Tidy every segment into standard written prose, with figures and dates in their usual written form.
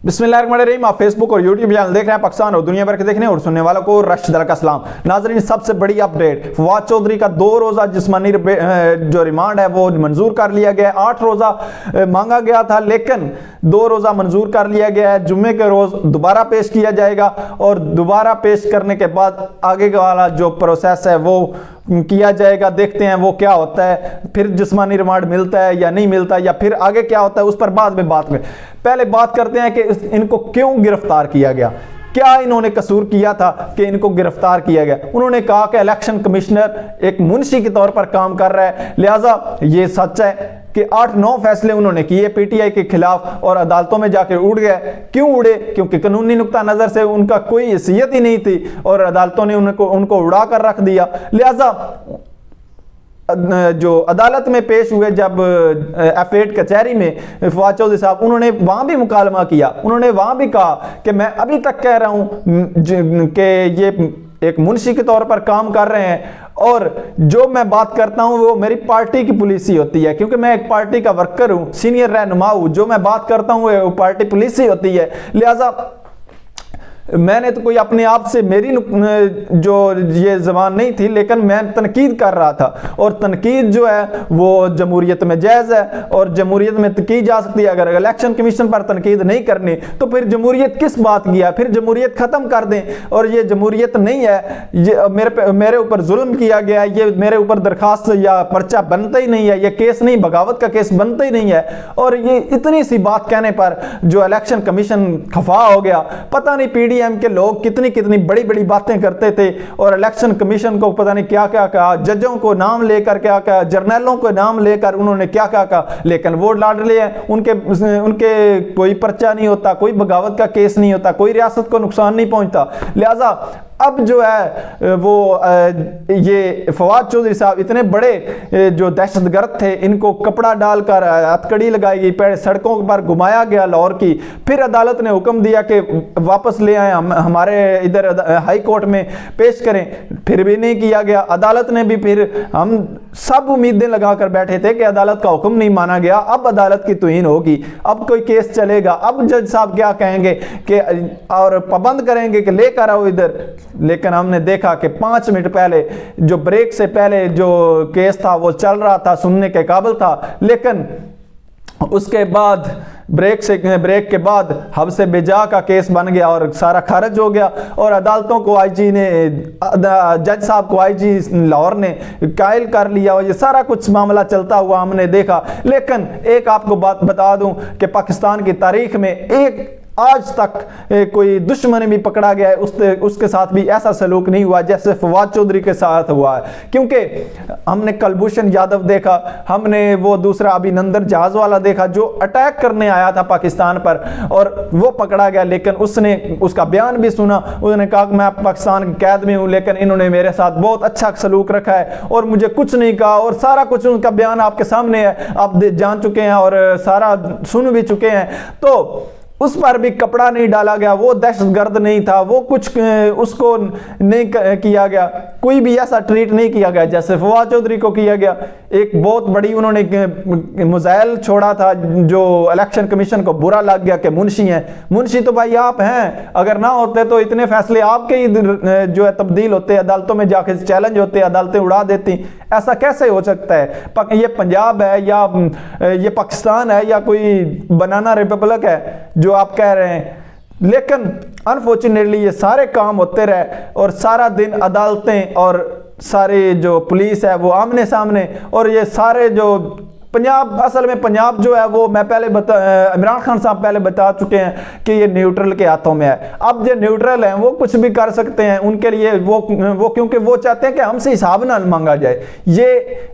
बिस्मिल्लाहिर्रहमानिर्रहीम। आप फेसबुक और यूट्यूब चैनल देख रहे हैं। पाकिस्तान और दुनिया भर के देखने और सुनने वालों को रश्द का सलाम। नाजरीन, सबसे बड़ी अपडेट, फवाद चौधरी का 2 रोज़ा जिस्मानी जो रिमांड है वो मंजूर कर लिया गया है। 8 रोज़ा मांगा गया था लेकिन 2 रोज़ा मंजूर कर लिया गया है। जुम्मे के रोज़ दोबारा पेश किया जाएगा और दोबारा पेश करने के बाद आगे वाला जो प्रोसेस है वो किया जाएगा। देखते हैं वो क्या होता है, फिर जिस्मानी रिमांड मिलता है या नहीं मिलता, या फिर आगे क्या होता है उस पर बाद में पहले बात करते हैं कि इनको क्यों गिरफ्तार किया गया, क्या इन्होंने कसूर किया था कि इनको गिरफ्तार किया गया। उन्होंने कहा कि इलेक्शन कमिश्नर एक मुंशी के तौर पर काम कर रहा है, लिहाजा ये सच है कि 8-9 फैसले उन्होंने किए पीटीआई के खिलाफ और अदालतों में जाकर उड़ गए। क्यों उड़े? क्योंकि कानूनी नुक्ता नजर से उनका कोई हैसियत ही नहीं थी और अदालतों ने उनको उड़ा कर रख दिया। लिहाजा जो अदालत में पेश हुए जब F8 कचहरी में फवाद चौधरी साहब, उन्होंने वहां भी मुकालमा किया। उन्होंने वहां भी कहा कि मैं अभी तक कह रहा हूं कि ये एक मुंशी के तौर पर काम कर रहे हैं और जो मैं बात करता हूं वो मेरी पार्टी की पॉलिसी होती है, क्योंकि मैं एक पार्टी का वर्कर हूं, सीनियर रहनुमा हूं। जो मैं बात करता हूं वो पार्टी पॉलिसी होती है। लिहाजा मैंने तो कोई अपने आप से मेरी जो ये ज़बान नहीं थी, लेकिन मैं तनकीद कर रहा था और तनकीद जो है वो जमहूरियत में जायज़ है और जमहूरियत में की जा सकती है। अगर इलेक्शन कमीशन पर तनकीद नहीं करनी तो फिर जमहूरियत किस बात की है? फिर जमहूरियत ख़त्म कर दें। और ये जमहूरियत नहीं है, ये मेरे ऊपर जुल्म किया गया, ये मेरे ऊपर दरखास्त या पर्चा बनता ही नहीं है, ये केस नहीं, बगावत का केस बनता ही नहीं है। और ये इतनी सी बात कहने पर जो इलेक्शन कमीशन खफा हो गया। पता नहीं पीडीएम के लोग कितनी कितनी बड़ी बड़ी बातें करते थे और इलेक्शन कमीशन को पता नहीं क्या क्या कहा, जजों को नाम लेकर क्या कहा, जर्नलों को नाम लेकर उन्होंने क्या क्या कहा, लेकिन वो लाडले हैं, उनके कोई पर्चा नहीं होता, कोई बगावत का केस नहीं होता, कोई रियासत को नुकसान नहीं पहुंचता। लिहाजा अब जो है वो ये फवाद चौधरी साहब इतने बड़े जो दहशतगर्द थे, इनको कपड़ा डालकर हथकड़ी लगाई गई, पहले सड़कों पर घुमाया गया लाहौर की, फिर अदालत ने हुक्म दिया कि वापस ले आए, हमारे इधर हाई कोर्ट में पेश करें, फिर भी नहीं किया गया। अदालत ने भी, फिर हम सब उम्मीदें लगाकर बैठे थे कि अदालत का हुक्म नहीं माना गया, अब अदालत की तौहीन होगी, अब कोई केस चलेगा, अब जज साहब क्या कहेंगे कि और पाबंद करेंगे कि लेकर आओ इधर। लेकिन हमने देखा कि 5 मिनट पहले जो ब्रेक से पहले जो केस था वो चल रहा था, सुनने के काबिल था, लेकिन उसके बाद ब्रेक के बाद हद से बेजा का केस बन गया और सारा खारिज हो गया और अदालतों को आईजी ने, जज साहब को आईजी लाहौर ने कायल कर लिया और ये सारा कुछ मामला चलता हुआ हमने देखा। लेकिन एक आपको बात बता दूं कि पाकिस्तान की तारीख में एक आज तक कोई दुश्मन भी पकड़ा गया है उसके साथ भी ऐसा सलूक नहीं हुआ जैसे फवाद चौधरी के साथ हुआ है। क्योंकि हमने कुलभूषण यादव देखा, हमने वो दूसरा अभिनंदन जहाज वाला देखा जो अटैक करने आया था पाकिस्तान पर और वो पकड़ा गया, लेकिन उसने उसका बयान भी सुना, उसने कहा कि मैं पाकिस्तान की कैद में हूँ लेकिन इन्होंने मेरे साथ बहुत अच्छा सलूक रखा है और मुझे कुछ नहीं कहा, और सारा कुछ उनका बयान आपके सामने है, आप जान चुके हैं और सारा सुन भी चुके हैं। तो उस पर भी कपड़ा नहीं डाला गया, वो दहशतगर्द नहीं था, वो कुछ उसको नहीं किया गया, कोई भी ऐसा ट्रीट नहीं किया गया जैसे फवाद चौधरी को किया गया। एक बहुत बड़ी उन्होंने मुजाइल छोड़ा था जो इलेक्शन कमीशन को बुरा लग गया कि मुंशी हैं। मुंशी तो भाई आप हैं, अगर ना होते तो इतने फैसले आपके ही जो है तब्दील होते, अदालतों में जाके चैलेंज होते, अदालतें उड़ा देती। ऐसा कैसे हो सकता है? ये पंजाब है या ये पाकिस्तान है या कोई बनाना रिपब्लिक है जो आप कह रहे हैं? लेकिन अनफॉर्चुनेटली ये सारे काम होते रहे और सारा दिन अदालतें और सारे जो पुलिस है वो आमने सामने, और ये सारे जो पंजाब, असल में पंजाब जो है वो मैं पहले इमरान खान साहब पहले बता चुके हैं कि ये न्यूट्रल के हाथों में है। अब जो न्यूट्रल हैं वो कुछ भी कर सकते हैं, उनके लिए वो क्योंकि वो चाहते हैं कि हमसे हिसाब ना मांगा जाए। ये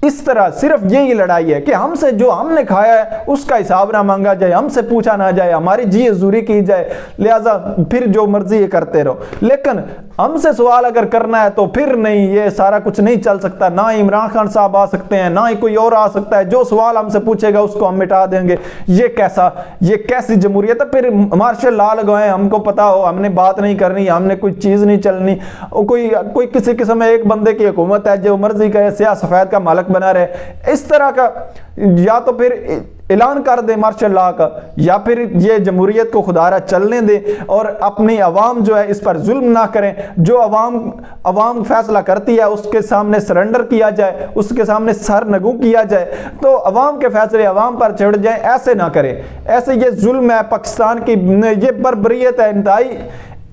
इस तरह सिर्फ यही लड़ाई है कि हमसे जो हमने खाया है उसका हिसाब ना मांगा जाए, हमसे पूछा ना जाए, हमारी जी हजूरी की जाए, लिहाजा फिर जो मर्जी ये करते रहो। लेकिन हमसे सवाल अगर करना है तो फिर नहीं, ये सारा कुछ नहीं चल सकता। ना ही इमरान खान साहब आ सकते हैं, ना ही कोई और आ सकता है, जो सवाल हमसे पूछेगा उसको हम मिटा देंगे। ये कैसी जमहूरियत है? फिर मार्शल लॉ लगाए, हमको पता हो, हमने बात नहीं करनी, हमने कोई चीज़ नहीं चलनी, कोई किसी किस्म में एक बंदे की हुकूमत है जो मर्जी करे, स्याह सफ़ेद का मालिक बना रहे। इस तरह का या तो फिर ऐलान कर दे मार्शल लॉ का, या फिर ये जमहूरियत को खुदारा चलने दें और अपनी आवाम जो है इस पर जुल्म ना करें। जो आवाम फैसला करती है उसके सामने सरेंडर किया जाए, उसके सामने सर नगू किया जाए, तो आवाम के फैसले आवाम पर चढ़ जाए, ऐसे ना करें। ऐसे ये जुल्म है, पाकिस्तान की ये बर्बरियत है इंतहाई।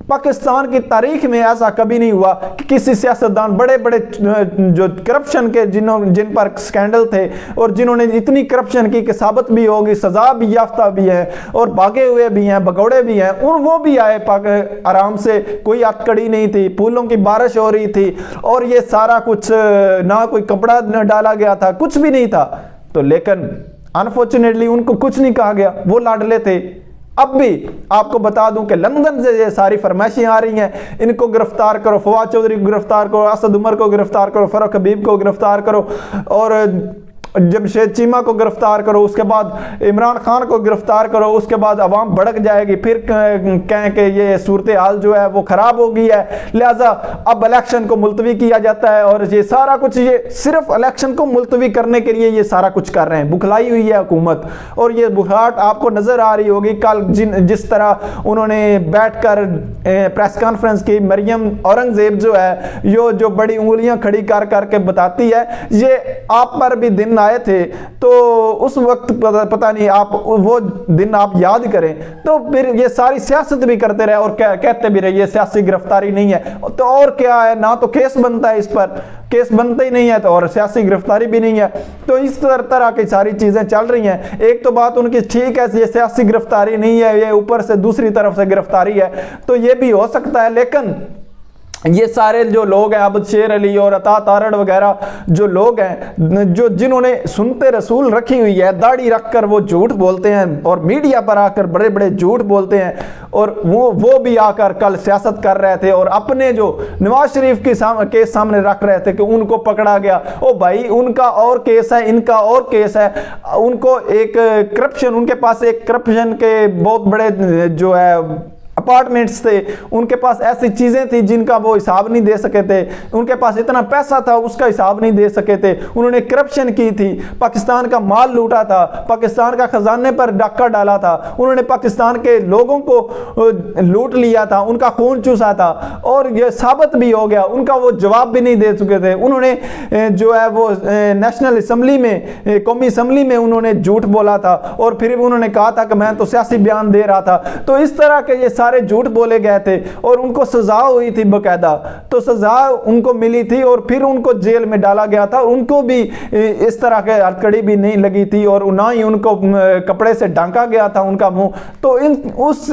पाकिस्तान की तारीख में ऐसा कभी नहीं हुआ कि किसी सियासतदान बड़े बड़े जो करप्शन के जिन पर स्कैंडल थे और जिन्होंने इतनी करप्शन की कि साबित भी होगी, सजा भी याफ्ता भी है और भागे हुए भी हैं, भगौड़े भी हैं, वो भी आए आराम से, कोई हथकड़ी नहीं थी, फूलों की बारिश हो रही थी और ये सारा कुछ, ना कोई कपड़ा डाला गया था, कुछ भी नहीं था। तो लेकिन अनफॉर्चुनेटली उनको कुछ नहीं कहा गया, वो लाडले थे। अब भी आपको बता दूं कि लंदन से ये सारी फरमाइशें आ रही हैं, इनको गिरफ्तार करो, फवाद चौधरी को गिरफ्तार करो, असद उमर को गिरफ्तार करो, फरूक हबीब को गिरफ्तार करो और जमशेद चीमा को गिरफ्तार करो, उसके बाद इमरान खान को गिरफ्तार करो। उसके बाद अवाम भड़क जाएगी, फिर कहें कि ये सूरत हाल जो है वो खराब हो गई है, लिहाजा अब इलेक्शन को मुलतवी किया जाता है। और ये सारा कुछ, ये सिर्फ इलेक्शन को मुलतवी करने के लिए ये सारा कुछ कर रहे हैं। बुखलाई हुई है हुकूमत और ये बुखाट आपको नजर आ रही होगी। कल जिस तरह उन्होंने बैठकर प्रेस कॉन्फ्रेंस की, मरियम औरंगजेब जो है जो बड़ी उंगलियां खड़ी कर करके बताती है, ये आप पर भी दिन आए थे, तो उस वक्त पता नहीं आप वो दिन आप याद करें, तो फिर ये सारी सियासत भी करते रहे और कहते भी रहे ये सियासी गिरफ्तारी नहीं है। तो और क्या है, ना तो केस बनता है, इस पर केस बनता ही नहीं है, तो और सियासी गिरफ्तारी भी नहीं है। तो इस तरह की सारी चीजें चल रही हैं। एक तो बात उनकी ठीक है, ये सियासी गिरफ्तारी नहीं है, ये ऊपर से दूसरी तरफ से गिरफ्तारी है, तो ये भी हो सकता है। लेकिन ये सारे जो लोग हैं, अब्द शेर अली और अता तारड़ वगैरह जो लोग हैं, जो जिन्होंने सुनते रसूल रखी हुई है, दाढ़ी रखकर वो झूठ बोलते हैं और मीडिया पर आकर बड़े बड़े झूठ बोलते हैं, और वो भी आकर कल सियासत कर रहे थे और अपने जो नवाज शरीफ के केस सामने रख रहे थे कि उनको पकड़ा गया। ओ भाई, उनका और केस है, इनका और केस है। उनको एक करप्शन, उनके पास एक करप्शन के बहुत बड़े जो है अपार्टमेंट्स थे, उनके पास ऐसी चीजें थी जिनका वो हिसाब नहीं दे सके थे, उनके पास इतना पैसा था उसका हिसाब नहीं दे सके थे। उन्होंने करप्शन की थी, पाकिस्तान का माल लूटा था, पाकिस्तान का खजाने पर डाका डाला था, उन्होंने पाकिस्तान के लोगों को लूट लिया था, उनका खून चूसा था और ये साबित भी हो गया। उनका वो जवाब भी नहीं दे चुके थे। उन्होंने जो है वो नेशनल असम्बली में, कौमी असम्बली में उन्होंने झूठ बोला था और फिर उन्होंने कहा था कि मैं तो सियासी बयान दे रहा था। तो इस तरह के ये सारे झूठ बोले गए थे और उनको सजा हुई थी बकायदा, तो सजा उनको मिली थी और फिर उनको जेल में डाला गया था। उनको भी इस तरह के हथकड़ी भी नहीं लगी थी और ना ही उनको कपड़े से ढांका गया था उनका मुंह। तो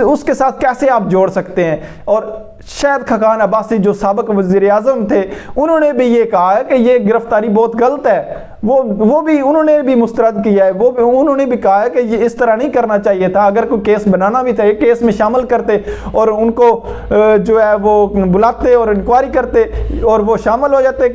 उसके साथ कैसे आप जोड़ सकते हैं? और शायद खकान अब्बासी जो साबिक वज़ीर आज़म थे, उन्होंने भी ये कहा है कि ये गिरफ्तारी बहुत गलत है। वो भी उन्होंने भी मुस्तरद किया है, उन्होंने भी कहा है कि ये इस तरह नहीं करना चाहिए था। अगर कोई केस बनाना भी था, केस में शामिल करते और उनको जो है वो बुलाते और इंक्वायरी करते और वो शामिल हो जाते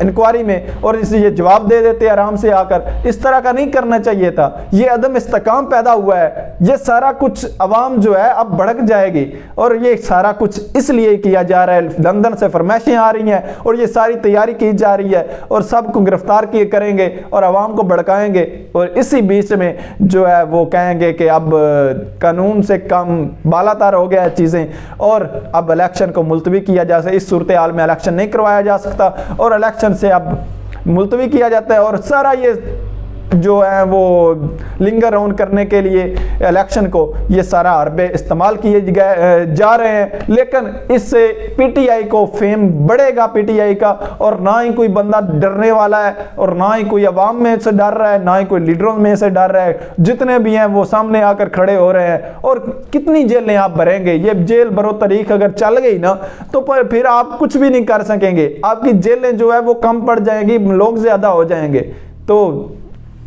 इंक्वायरी में और ये जवाब दे देते आराम से आकर। इस तरह का नहीं करना चाहिए था। ये अदम इस्तेकाम पैदा हुआ है। ये सारा कुछ अवाम जो है अब भड़क जाएगी और ये सारा कुछ इसलिए किया जा रहा है। लंदन से फरमाइशें आ रही हैं और ये सारी तैयारी की जा रही है और सबको गिरफ्तार किए करेंगे और आवाम को भड़काएंगे और इसी बीच में जो है वो कहेंगे कि अब कानून से कम बालातर हो गया है चीज़ें और अब इलेक्शन को मुलतवी किया जा सकता। इस सूरत हाल में इलेक्शन नहीं करवाया जा सकता और इलेक्शन से अब मुलतवी किया जाता है और सारा ये जो है वो लिंगर ऑन करने के लिए इलेक्शन को ये सारा हरबे इस्तेमाल किए जा रहे हैं। लेकिन इससे पीटीआई को फेम बढ़ेगा, पीटीआई का, और ना ही कोई बंदा डरने वाला है और ना ही कोई अवाम में से डर रहा है, ना ही कोई लीडरों में से डर रहा है। जितने भी हैं वो सामने आकर खड़े हो रहे हैं और कितनी जेलें आप भरेंगे? ये जेल भरो तारीख अगर चल गई ना तो फिर आप कुछ भी नहीं कर सकेंगे। आपकी जेलें जो है वो कम पड़ जाएंगी, लोग ज्यादा हो जाएंगे। तो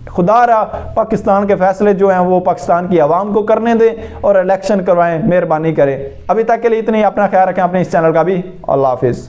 खुदारा पाकिस्तान के फैसले जो हैं वो पाकिस्तान की आवाम को करने दें और इलेक्शन करवाएं, मेहरबानी करें। अभी तक के लिए इतनी, अपना ख्याल रखें, अपने इस चैनल का भी। अल्लाह हाफिज़।